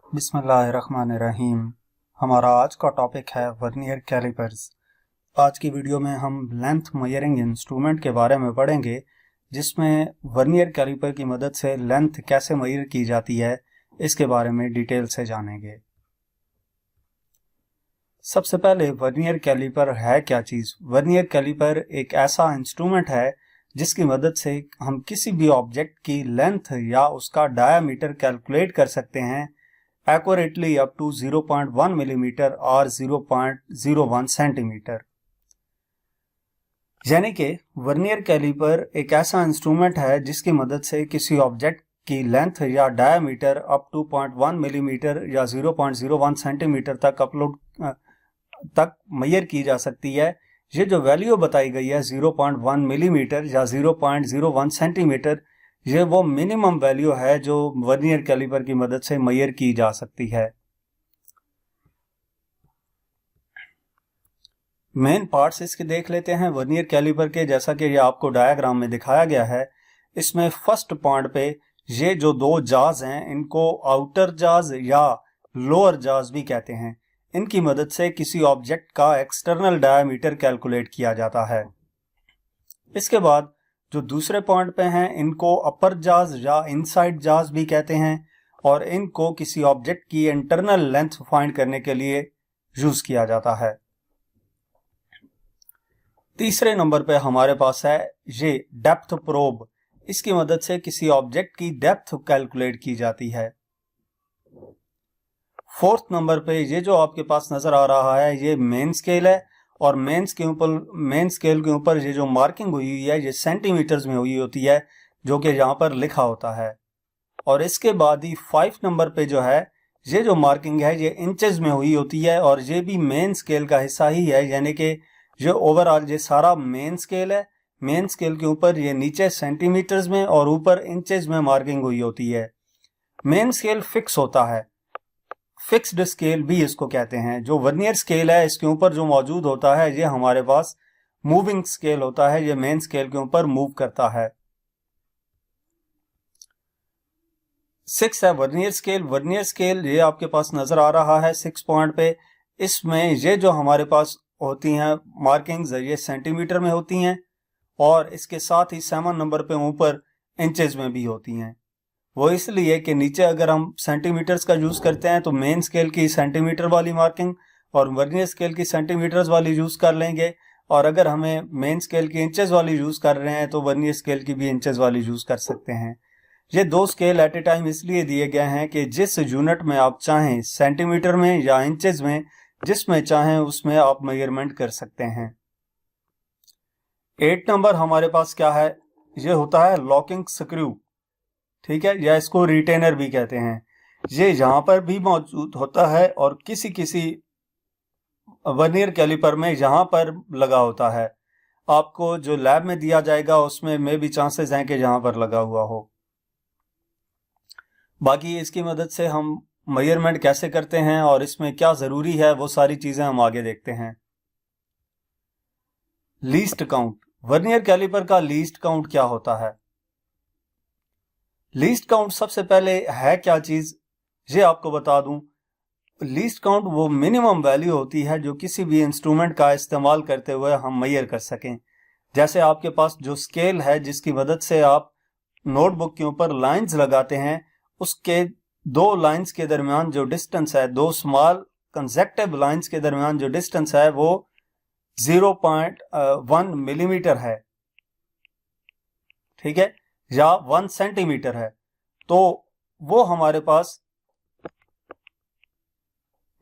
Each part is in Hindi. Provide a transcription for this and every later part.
बिस्मिल्लाहिर्रहमानिर्रहीम। हमारा आज का टॉपिक है वर्नियर कैलिपर्स। आज की वीडियो में हम लेंथ मेजरिंग इंस्ट्रूमेंट के बारे में पढ़ेंगे, जिसमें वर्नियर कैलिपर की मदद से लेंथ कैसे मेजर की जाती है इसके बारे में डिटेल से जानेंगे। सबसे पहले वर्नियर कैलिपर है क्या चीज़। वर्नियर कैलिपर एक ऐसा इंस्ट्रूमेंट है जिसकी मदद से हम किसी भी ऑब्जेक्ट की लेंथ या उसका डायामीटर कैलकुलेट कर सकते हैं accurately up to 0.1 मिलीमीटर और 0.01 सेंटीमीटर। यानी कि वर्नियर कैलिपर एक ऐसा इंस्ट्रूमेंट है जिसकी मदद से किसी ऑब्जेक्ट की लेंथ या डायामीटर अप टू 0.1 मिलीमीटर या 0.01 सेंटीमीटर तक मेजर की जा सकती है। ये जो वैल्यू बताई गई है 0.1 मिलीमीटर या 0.01 सेंटीमीटर, ये वो मिनिमम वैल्यू है जो वर्नियर कैलिपर की मदद से मेजर की जा सकती है। मेन पार्ट्स इसके देख लेते हैं वर्नियर कैलिपर के, जैसा कि ये आपको डायग्राम में दिखाया गया है। इसमें फर्स्ट पॉइंट पे ये जो दो जाज हैं इनको आउटर जाज या लोअर जाज भी कहते हैं। इनकी मदद से किसी ऑब्जेक्ट का एक्सटर्नल डायामीटर कैलकुलेट किया जाता है। इसके बाद जो दूसरे पॉइंट पे हैं इनको अपर जाज या इनसाइड जाज भी कहते हैं और इनको किसी ऑब्जेक्ट की इंटरनल लेंथ फाइंड करने के लिए यूज किया जाता है। तीसरे नंबर पे हमारे पास है ये डेप्थ प्रोब। इसकी मदद से किसी ऑब्जेक्ट की डेप्थ कैलकुलेट की जाती है। फोर्थ नंबर पे ये जो आपके पास नजर आ रहा है ये मेन स्केल है और मेन स्केल के ऊपर ये जो मार्किंग हुई है ये सेंटीमीटर्स में हुई होती है, जो कि यहाँ पर लिखा होता है। और इसके बाद ही 5 नंबर पे जो है ये जो मार्किंग है ये इंचेस में हुई होती है और ये भी मेन स्केल का हिस्सा ही है, यानी कि ये ओवरऑल ये सारा मेन स्केल है। मेन स्केल के ऊपर ये नीचे सेंटीमीटर्स में और ऊपर इंचेस में मार्किंग हुई होती है। मेन स्केल फिक्स होता है, फिक्स्ड स्केल भी इसको कहते हैं। जो वर्नियर स्केल है इसके ऊपर जो मौजूद होता है ये हमारे पास मूविंग स्केल होता है, ये मेन स्केल के ऊपर मूव करता है। 6 है वर्नियर स्केल। वर्नियर स्केल ये आपके पास नजर आ रहा है 6 पॉइंट पे। इसमें ये जो हमारे पास होती हैं मार्किंग्स ये सेंटीमीटर में होती हैं और इसके साथ ही 7 नंबर पे ऊपर इंचेस में भी होती हैं। वो इसलिए कि नीचे अगर हम सेंटीमीटर्स का यूज करते हैं तो मेन स्केल की सेंटीमीटर वाली मार्किंग और वर्नियर स्केल की सेंटीमीटर्स वाली यूज कर लेंगे, और अगर हमें मेन स्केल की इंचेस वाली यूज कर रहे हैं तो वर्नियर स्केल की भी इंचेस वाली यूज कर सकते हैं। ये दो स्केल एट ए टाइम इसलिए दिए गए हैं कि जिस यूनिट में आप चाहें, सेंटीमीटर में या इंचेस में, जिसमें चाहें उसमें आप मेजरमेंट कर सकते हैं। 8 नंबर हमारे पास क्या है, ये होता है लॉकिंग स्क्रू, ठीक है, या इसको रिटेनर भी कहते हैं। ये यहाँ पर भी मौजूद होता है और किसी वर्नियर कैलिपर में यहाँ पर लगा होता है। आपको जो लैब में दिया जाएगा उसमें में भी चांसेस हैं कि यहाँ पर लगा हुआ हो। बाकी इसकी मदद से हम मेजरमेंट कैसे करते हैं और इसमें क्या जरूरी है वो सारी चीजें हम आगे देखते हैं। Least count. वर्नियर कैलिपर का लीस्ट काउंट क्या होता है? लीस्ट काउंट सबसे पहले है क्या चीज ये आपको बता दूं। लीस्ट काउंट वो मिनिमम वैल्यू होती है जो किसी भी इंस्ट्रूमेंट का इस्तेमाल करते हुए हम मेजर कर सकें। जैसे आपके पास जो स्केल है जिसकी मदद से आप नोटबुक के ऊपर लाइंस लगाते हैं, उसके दो लाइंस के दरमियान जो डिस्टेंस है, दो स्मॉल कंसेक्टिव लाइंस के दरमियान जो डिस्टेंस है वो 0.1 मिलीमीटर है, ठीक है, या 1 सेंटीमीटर है। तो वो हमारे पास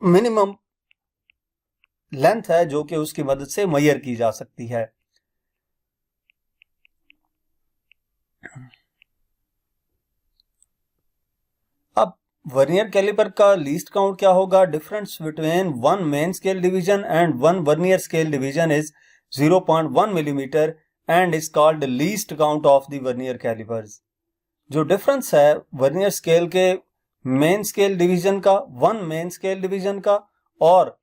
मिनिमम लेंथ है जो कि उसकी मदद से मेजर की जा सकती है। अब वर्नियर कैलिपर का लीस्ट काउंट क्या होगा? Difference between one main scale division and one vernier scale division is 0.1 millimetre and is called least count of the vernier calipers. जो डिफरेंस है वर्नियर स्केल के मेन स्केल डिवीजन का, वन मेन स्केल डिवीजन का और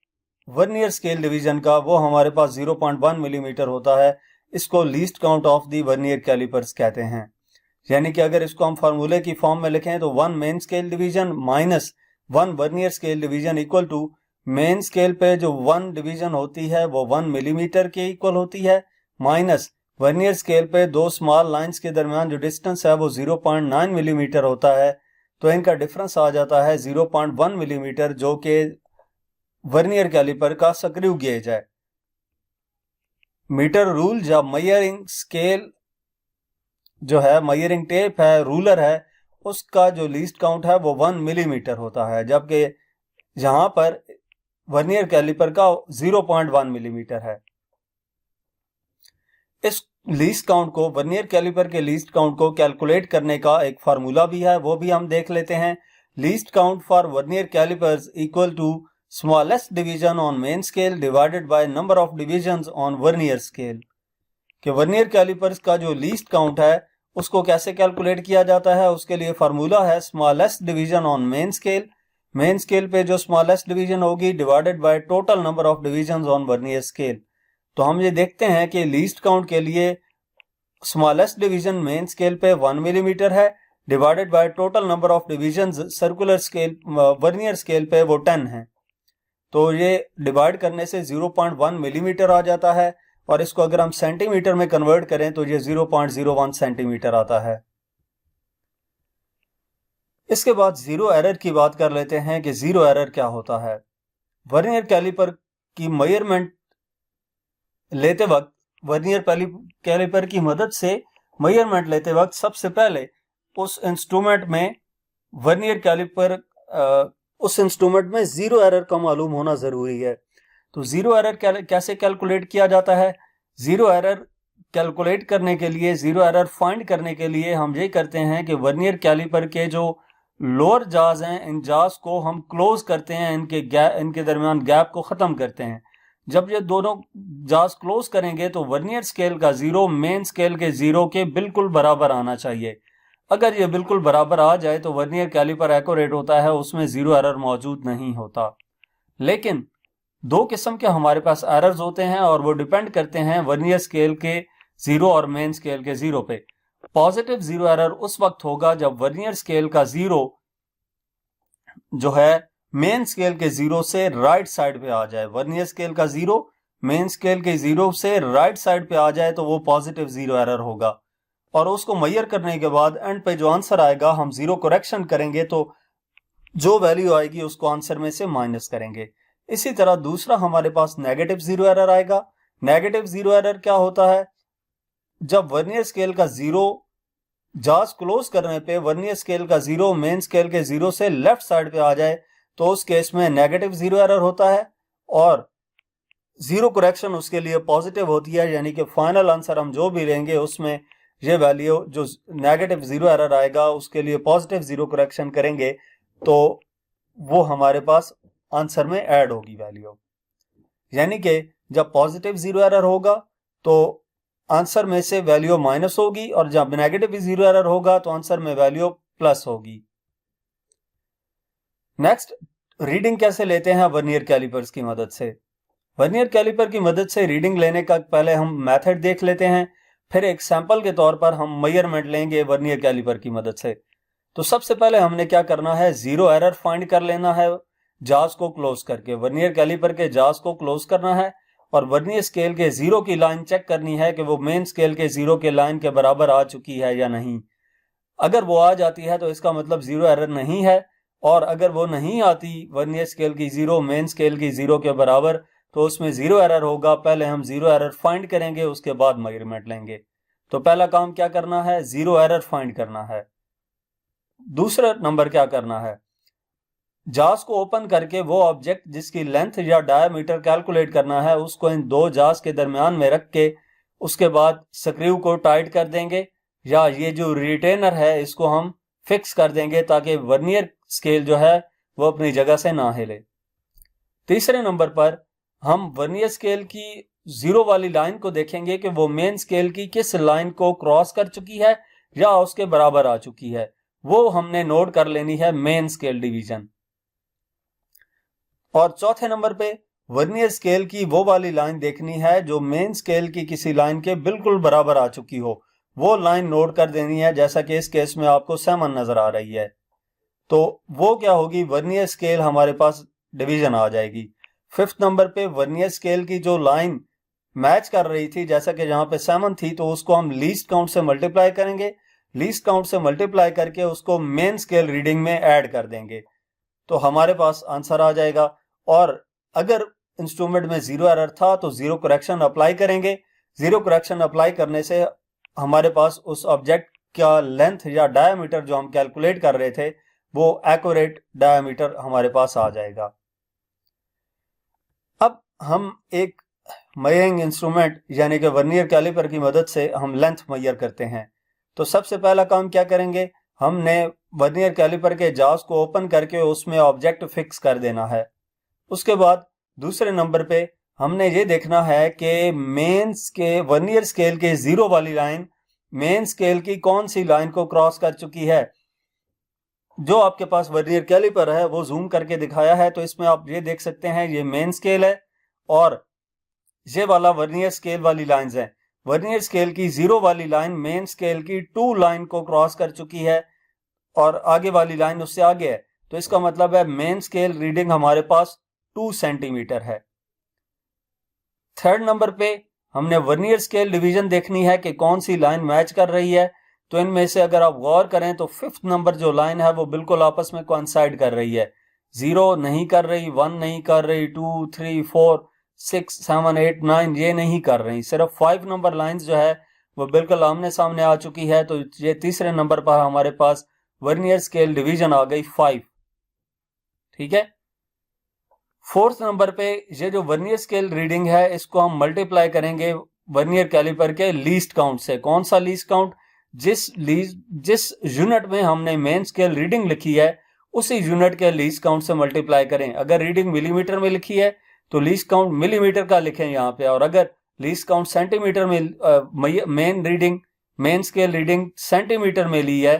वर्नियर स्केल डिवीजन का, वो हमारे पास 0.1 मिलीमीटर होता है। इसको least count of the vernier calipers कहते हैं। यानी कि अगर इसको हम फार्मूले की फॉर्म में लिखें तो one main scale division minus 1 vernier scale division equal to main scale पे जो 1 डिवीजन होती है वो 1 मिलीमीटर के इक्वल होती है, माइनस वर्नियर स्केल पे दो स्मॉल लाइंस के दरमियान जो डिस्टेंस है वो 0.9 मिलीमीटर होता है, तो इनका डिफरेंस आ जाता है 0.1 मिलीमीटर, जो कि वर्नियर कैलिपर का स्क्रू गेज है। मीटर रूल या मेजरिंग स्केल जो है, मेजरिंग टेप है, रूलर है, उसका जो लीस्ट काउंट है वो 1 मिलीमीटर होता है, जबकि यहां पर वर्नियर कैलिपर का 0.1 मिलीमीटर है। इस लीस्ट काउंट को, वर्नियर कैलिपर के लीस्ट काउंट को कैलकुलेट करने का एक फार्मूला भी है, वो भी हम देख लेते हैं। Least count for vernier calipers equal to smallest division on main scale divided by number of divisions on vernier scale. कि वर्नियर कैलिपर्स का जो लीस्ट काउंट है उसको कैसे कैलकुलेट किया जाता है, उसके लिए फार्मूला है smallest division on main scale. Main scale पे जो स्मॉलेस्ट डिवीजन होगी divided by total number of divisions on vernier scale. तो हम ये देखते हैं कि लीस्ट काउंट के लिए स्मॉलेस्ट डिवीजन मेन स्केल पे 1 मिलीमीटर है, divided by total number of divisions circular scale vernier scale पे वो 10 है। तो ये डिवाइड करने से 0.1 मिलीमीटर आ जाता है, और इसको अगर हम सेंटीमीटर में कन्वर्ट करें तो ये 0.01 सेंटीमीटर आता है। इसके बाद जीरो एरर की बात कर लेते हैं कि जीरो एरर क्या होता है। वर्नियर कैलिपर की मेजरमेंट लेते वक्त, वर्नियर कैलिपर की मदद से मेजरमेंट लेते वक्त सबसे पहले उस इंस्ट्रूमेंट में वर्नियर कैलिपर उस इंस्ट्रूमेंट में जीरो एरर का मालूम होना जरूरी है। तो जीरो एरर कैसे कैलकुलेट किया जाता है? जीरो एरर कैलकुलेट करने के लिए, जीरो एरर फाइंड करने के लिए हम ये करते हैं कि वर्नियर कैलिपर के जो लोअर जाज हैं, इन जाज को हम क्लोज करते हैं, इनके दरमियान गैप को खत्म करते हैं। जब ये दोनों जाज क्लोज करेंगे तो वर्नियर स्केल का जीरो मेन स्केल के जीरो के बिल्कुल बराबर आना चाहिए। अगर ये बिल्कुल बराबर आ जाए तो वर्नियर कैलिपर एक्यूरेट होता है, उसमें जीरो एरर मौजूद नहीं होता। लेकिन दो किस्म के हमारे पास एरर्स होते हैं और वो डिपेंड करते हैं वर्नियर स्केल के जीरो और मेन स्केल के जीरो पे। पॉजिटिव जीरो एरर उस वक्त होगा जब वर्नियर स्केल का जीरो जो है मेन स्केल के जीरो से राइट साइड पे आ जाए। वर्नियर स्केल का जीरो मेन स्केल के जीरो से राइट साइड पे आ जाए तो वो पॉजिटिव जीरो एरर होगा, और उसको मेजर करने के बाद एंड पे जो आंसर आएगा हम जीरो करेक्शन करेंगे तो जो वैल्यू आएगी उसको आंसर में से माइनस करेंगे। इसी तरह दूसरा हमारे पास नेगेटिव जीरो एरर आएगा। नेगेटिव जीरो एरर क्या होता है? जब वर्नियर स्केल का जीरो जाज क्लोज करने पे वर्नियर स्केल का जीरो मेन स्केल के जीरो से लेफ्ट साइड पे आ जाए तो उस केस में नेगेटिव जीरो एरर होता है, और जीरो करेक्शन उसके लिए पॉजिटिव होती है, यानी कि फाइनल आंसर हम जो भी लेंगे उसमें ये वैल्यू जो नेगेटिव जीरो एरर आएगा उसके लिए पॉजिटिव जीरो करेक्शन करेंगे तो वो हमारे पास आंसर में ऐड होगी वैल्यू। यानी कि जब पॉजिटिव जीरो एरर होगा तो आंसर में से वैल्यू माइनस होगी, और जब नेगेटिव जीरो एरर होगा तो आंसर में वैल्यू प्लस होगी। नेक्स्ट, रीडिंग कैसे लेते हैं वर्नियर कैलिपर्स की मदद से। वर्नियर कैलिपर की मदद से रीडिंग लेने का पहले हम मेथड देख लेते हैं, फिर एक सैंपल के तौर पर हम मेजरमेंट लेंगे वर्नियर कैलिपर की मदद से। तो सबसे पहले हमने क्या करना है, जीरो एरर फाइंड कर लेना है जाज को क्लोज करके। वर्नियर कैलिपर के जाज को क्लोज करना है और वर्नियर स्केल के जीरो की लाइन चेक करनी है कि वो मेन स्केल के जीरो के लाइन के बराबर आ चुकी है या नहीं। अगर वो आ जाती है तो इसका मतलब जीरो एरर नहीं है, और अगर वो नहीं आती वर्नियर स्केल की जीरो मेन स्केल की जीरो के बराबर तो उसमें जीरो एरर होगा। पहले हम जीरो एरर फाइंड करेंगे, उसके बाद मेजरमेंट लेंगे। तो पहला काम क्या करना है, जीरो एरर फाइंड करना है। दूसरा नंबर क्या करना है, जाज को ओपन करके वो ऑब्जेक्ट जिसकी लेंथ या डायमीटर कैलकुलेट करना है उसको इन दो जाज के दरमियान में रख के उसके बाद स्क्रू को टाइट कर देंगे, या ये जो रिटेनर है इसको हम फिक्स कर देंगे ताकि वर्नियर स्केल जो है वो अपनी जगह से ना हिले। तीसरे नंबर पर हम वर्नियर स्केल की जीरो वाली लाइन को देखेंगे कि वो मेन स्केल की किस लाइन को क्रॉस कर चुकी है या उसके बराबर आ चुकी है। वो हमने नोट कर लेनी है मेन स्केल डिवीजन। और चौथे नंबर पे वर्नियर स्केल की वो वाली लाइन देखनी है जो मेन स्केल की किसी लाइन के बिल्कुल बराबर आ चुकी हो, वो लाइन नोट कर देनी है, जैसा कि इस केस में आपको 7 नजर आ रही है। तो वो क्या होगी, वर्नियर स्केल हमारे पास डिवीजन आ जाएगी। 5th नंबर पे वर्नियर स्केल की जो लाइन मैच कर रही थी, जैसा कि यहाँ पे 7 थी, तो उसको हम लीस्ट काउंट से मल्टीप्लाई करेंगे। लीस्ट काउंट से मल्टीप्लाई करके उसको मेन स्केल रीडिंग में ऐड कर देंगे, तो हमारे पास आंसर आ जाएगा। और अगर इंस्ट्रूमेंट में 0 एरर था तो 0 करेक्शन अप्लाई करेंगे। 0 करेक्शन अप्लाई करने से हमारे पास उस ऑब्जेक्ट का लेंथ या डायामीटर जो हम कैलकुलेट कर रहे थे वो एक्यूरेट डायामीटर हमारे पास आ जाएगा। अब हम एक मेजरिंग इंस्ट्रूमेंट यानी कि वर्नियर कैलिपर की मदद से हम लेंथ मेजर करते हैं। तो सबसे पहला काम क्या करेंगे, हमने वर्नियर कैलिपर के जाज को ओपन करके उसमें ऑब्जेक्ट फिक्स कर देना है। उसके बाद दूसरे नंबर पे हमने ये देखना है कि वर्नियर स्केल के 0 वाली लाइन मेन स्केल की कौन सी लाइन को क्रॉस कर चुकी है। जो आपके पास वर्नियर कैलिपर है वो जूम करके दिखाया है, तो इसमें आप ये देख सकते हैं ये मेन स्केल है और ये वाला वर्नियर स्केल वाली लाइंस हैं। वर्नियर स्केल की 0 वाली लाइन मेन स्केल की 2 लाइन को क्रॉस कर चुकी है और आगे वाली लाइन उससे आगे है, तो इसका मतलब है मेन स्केल रीडिंग हमारे पास 2 सेंटीमीटर है। 3rd नंबर पे हमने वर्नियर स्केल डिवीजन देखनी है कि कौन सी लाइन मैच कर रही है। तो इनमें से अगर आप गौर करें तो 5th नंबर जो लाइन है वो बिल्कुल आपस में कोइंसाइड कर रही है। 0 नहीं कर रही, 1 नहीं कर रही, 2, 3, 4, 6, 7, 8, 9 ये नहीं कर रही। सिर्फ 5 नंबर लाइंस जो है वो बिल्कुल आमने सामने आ चुकी है। तो ये तीसरे नंबर पर हमारे पास वर्नियर स्केल डिवीजन आ गई 5। ठीक है। 4th नंबर पे ये जो वर्नियर स्केल रीडिंग है इसको हम मल्टीप्लाई करेंगे वर्नियर कैलिपर के लीस्ट काउंट से। कौन सा लीस्ट काउंट, जिस यूनिट में हमने मेन स्केल रीडिंग लिखी है उसी यूनिट के लीस्ट काउंट से मल्टीप्लाई करें। अगर रीडिंग मिलीमीटर में लिखी है तो लीस्ट काउंट मिलीमीटर का लिखें यहाँ पे, और अगर लीस्ट काउंट सेंटीमीटर में मेन स्केल रीडिंग सेंटीमीटर में ली है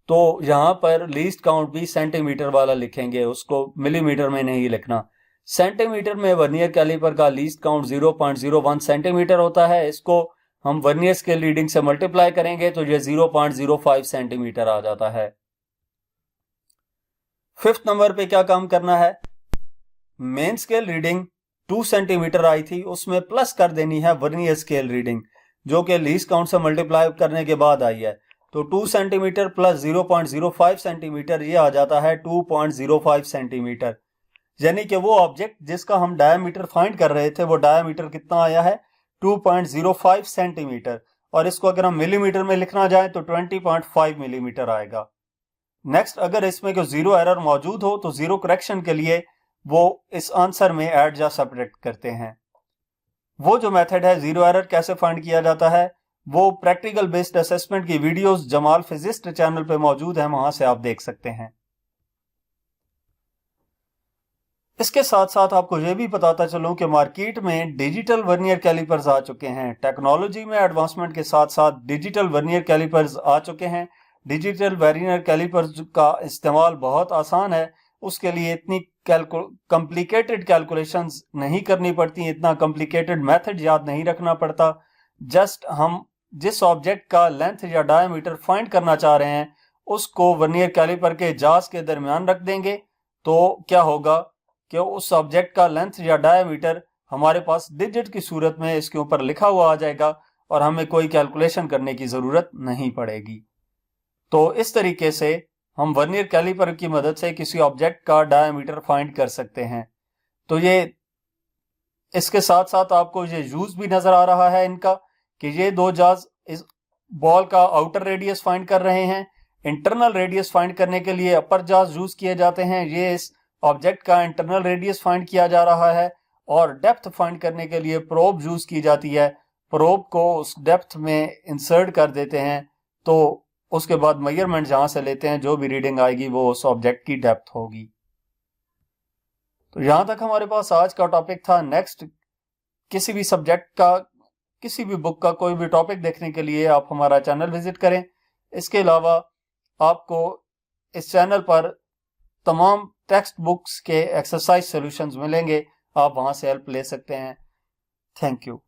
तो यहाँ पर लीस्ट काउंट भी सेंटीमीटर वाला लिखेंगे, उसको मिलीमीटर में नहीं लिखना। सेंटीमीटर में वर्नियर कैलिपर का लीस्ट काउंट 0.01 सेंटीमीटर होता है। इसको हम वर्नियर स्केल रीडिंग से मल्टीप्लाई करेंगे तो ये 0.05 सेंटीमीटर आ जाता है। 5th नंबर पे क्या काम करना है, मेन स्केल रीडिंग 2 सेंटीमीटर आई थी, उसमें प्लस कर देनी है वर्नियर स्केल रीडिंग जो कि लीस्ट काउंट से मल्टीप्लाई करने के बाद आई है। तो 2 सेंटीमीटर प्लस 0.05 सेंटीमीटर ये आ जाता है 2.05 सेंटीमीटर। यानी कि वो ऑब्जेक्ट जिसका हम डायमीटर फाइंड कर रहे थे वो डायमीटर कितना आया है, 2.05 सेंटीमीटर। और इसको अगर हम मिलीमीटर में लिखना जाए तो 20.5 मिलीमीटर आएगा। नेक्स्ट, अगर इसमें कोई 0 एरर मौजूद हो तो 0 करेक्शन के लिए वो इस आंसर में ऐड या सब्ट्रैक्ट करते हैं। वो जो मेथड है 0 एरर कैसे फाइंड किया जाता है वो प्रैक्टिकल बेस्ड असेसमेंट की वीडियोस जमाल फिजिस्ट चैनल पे मौजूद है, वहां से आप देख सकते हैं। इसके साथ साथ आपको यह भी बताता चलूं कि मार्केट में डिजिटल वर्नियर कैलिपर्स आ चुके हैं। टेक्नोलॉजी में एडवांसमेंट के साथ साथ डिजिटल वर्नियर कैलिपर्स आ चुके हैं। डिजिटल वर्नियर कैलिपर्स का इस्तेमाल बहुत आसान है, उसके लिए इतनी कॉम्प्लिकेटेड कैलकुलेशंस नहीं करनी पड़ती, इतना कॉम्प्लिकेटेड मेथड याद नहीं रखना पड़ता। जस्ट हम जिस ऑब्जेक्ट का लेंथ या डायमीटर फाइंड करना चाह रहे हैं उसको वर्नियर कैलिपर के जाज के दरमियान रख देंगे, तो क्या होगा कि उस ऑब्जेक्ट का लेंथ या डायमीटर हमारे पास डिजिट की सूरत में इसके ऊपर लिखा हुआ आ जाएगा और हमें कोई कैलकुलेशन करने की जरूरत नहीं पड़ेगी। तो इस तरीके से हम वर्नियर कैलिपर की मदद से किसी ऑब्जेक्ट का डायमीटर फाइंड कर सकते हैं। तो ये इसके साथ साथ आपको ये यूज भी नजर आ रहा है इनका कि ये दो जाज इस बॉल का आउटर रेडियस फाइंड कर रहे हैं। इंटरनल रेडियस फाइंड करने के लिए अपर जाज यूज किए जाते हैं, ये इस ऑब्जेक्ट का इंटरनल रेडियस फाइंड किया जा रहा है। और डेप्थ फाइंड करने के लिए प्रोब यूज की जाती है, प्रोब को उस डेप्थ में इंसर्ट कर देते हैं, तो उसके बाद मेजरमेंट जहां से लेते हैं जो भी रीडिंग आएगी वो उस ऑब्जेक्ट की डेप्थ होगी। तो यहां तक हमारे पास आज का टॉपिक था। नेक्स्ट किसी भी सब्जेक्ट का, किसी भी बुक का कोई भी टॉपिक देखने के लिए आप हमारा चैनल विजिट करें। इसके अलावा आपको इस चैनल पर तमाम टेक्स्ट बुक्स के एक्सरसाइज सॉल्यूशंस मिलेंगे, आप वहां से हेल्प ले सकते हैं। Thank you.